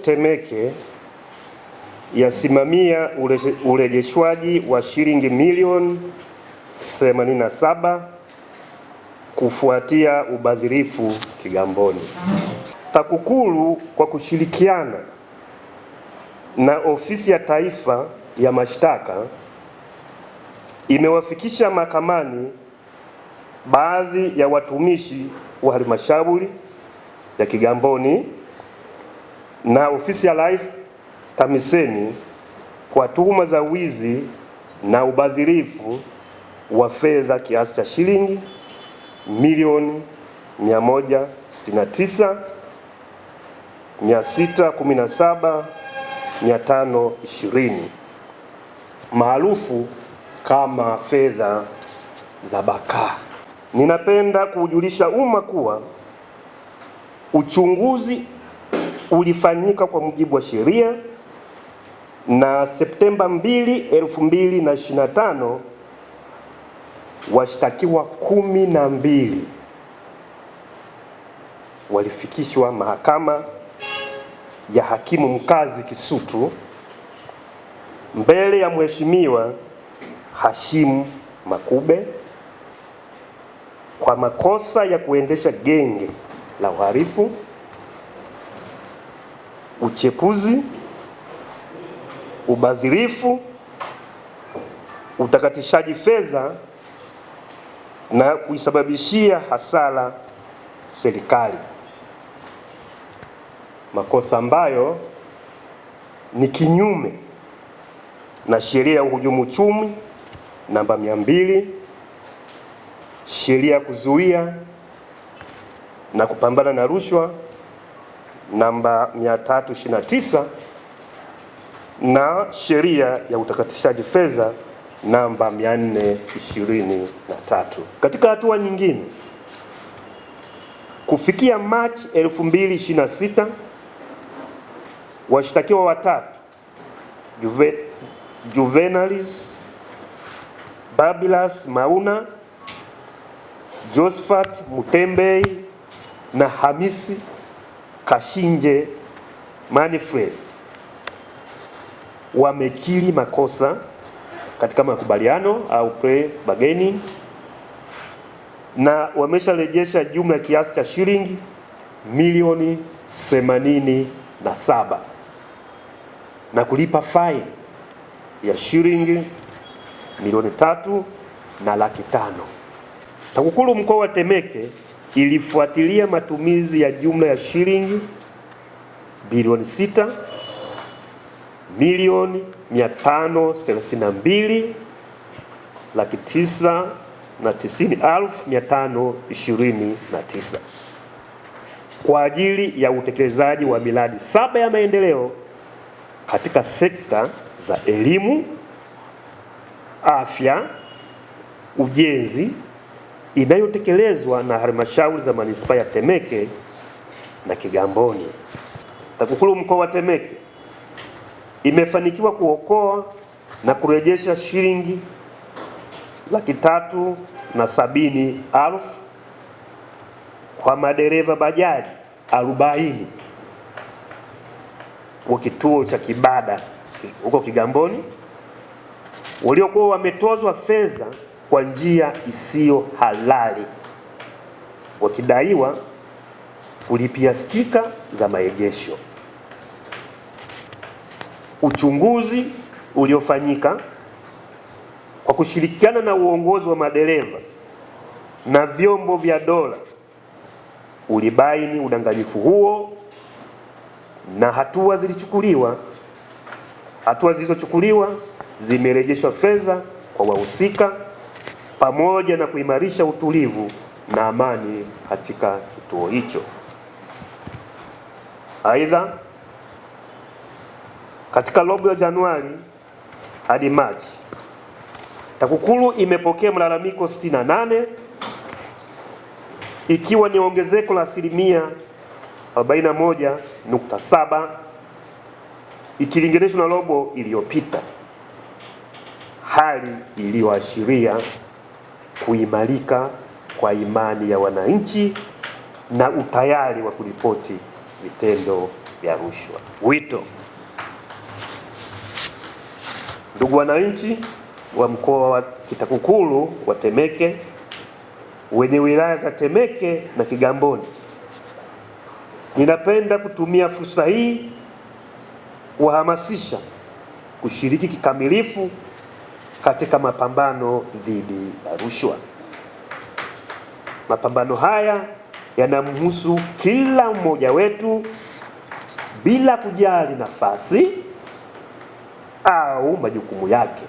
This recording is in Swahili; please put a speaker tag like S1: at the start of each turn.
S1: Temeke yasimamia urejeshwaji wa shilingi milioni 87 kufuatia ubadhirifu Kigamboni. TAKUKURU kwa kushirikiana na Ofisi ya Taifa ya Mashtaka imewafikisha mahakamani baadhi ya watumishi wa halmashauri ya Kigamboni na Ofisi ya Rais TAMISEMI kwa tuhuma za wizi na ubadhirifu wa fedha kiasi cha shilingi milioni 169,617,520 maarufu kama fedha za bakaa. Ninapenda kuujulisha umma kuwa uchunguzi ulifanyika kwa mujibu wa sheria na Septemba 2, 2025 washtakiwa 12 walifikishwa mahakama ya hakimu mkazi Kisutu mbele ya Mheshimiwa Hashim Makube kwa makosa ya kuendesha genge la uhalifu, uchepuzi, ubadhirifu, utakatishaji fedha na kuisababishia hasara serikali, makosa ambayo ni kinyume na sheria ya uhujumu uchumi namba 200, sheria ya kuzuia na kupambana na rushwa namba 329 na sheria ya utakatishaji fedha namba 423. Katika hatua nyingine, kufikia Machi 2026 washtakiwa watatu Juvenalis Babilas Mauna, Josephat Mutembei na Hamisi Kashinje Manfred wamekiri makosa katika makubaliano au pre-bargaining na wamesharejesha jumla ya kiasi cha shilingi milioni 87 na kulipa faini ya shilingi milioni 3,500,000. TAKUKURU mkoa wa Temeke ilifuatilia matumizi ya jumla ya shilingi bilioni 6,532,990,529 kwa ajili ya utekelezaji wa miradi 7 ya maendeleo katika sekta za elimu, afya, ujenzi inayotekelezwa na halmashauri za manispaa ya Temeke na Kigamboni. TAKUKURU mkoa wa Temeke imefanikiwa kuokoa na kurejesha shilingi 370,000 kwa madereva bajaji 40 wa kituo cha Kibada huko Kigamboni waliokuwa wametozwa fedha kwa njia isiyo halali wakidaiwa kulipia stika za maegesho. Uchunguzi uliofanyika kwa kushirikiana na uongozi wa madereva na vyombo vya dola ulibaini udanganyifu huo na hatua zilizochukuliwa zimerejeshwa fedha kwa wahusika pamoja na kuimarisha utulivu na amani katika kituo hicho. Aidha, katika robo ya Januari hadi Machi, TAKUKURU imepokea malalamiko 68 ikiwa ni ongezeko la 41.7 ikilinganishwa na robo iliyopita, hali iliyoashiria kuimarika kwa imani ya wananchi na utayari wa kuripoti vitendo vya rushwa. Wito: ndugu wananchi wa mkoa wa Kitakukuru wa Temeke, wenye wilaya za Temeke na Kigamboni, ninapenda kutumia fursa hii kuwahamasisha kushiriki kikamilifu katika mapambano dhidi ya rushwa. Mapambano haya yanamhusu kila mmoja wetu bila kujali nafasi au majukumu yake.